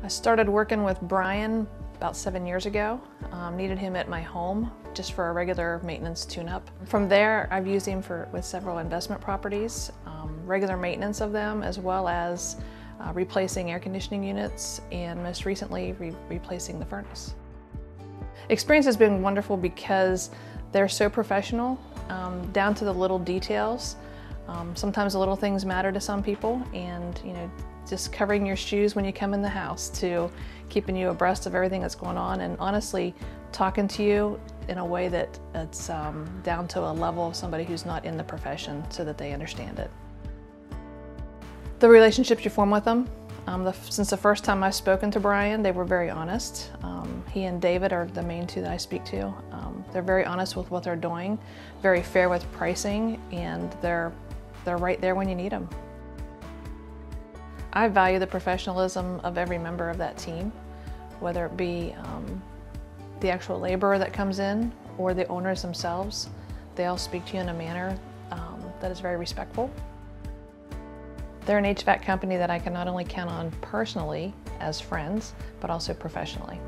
I started working with Brian about 7 years ago. Needed him at my home just for a regular maintenance tune-up. From there, I've used him with several investment properties, regular maintenance of them, as well as replacing air conditioning units, and most recently replacing the furnace. Experience has been wonderful because they're so professional, down to the little details. Sometimes the little things matter to some people, and just covering your shoes when you come in the house to keeping you abreast of everything that's going on, and honestly talking to you in a way that it's down to a level of somebody who's not in the profession so that they understand it. The relationships you form with them, since the first time I've spoken to Brian, they were very honest. He and David are the main two that I speak to. They're very honest with what they're doing, very fair with pricing, and they're right there when you need them. I value the professionalism of every member of that team, whether it be the actual laborer that comes in or the owners themselves. They all speak to you in a manner that is very respectful. They're an HVAC company that I can not only count on personally as friends, but also professionally.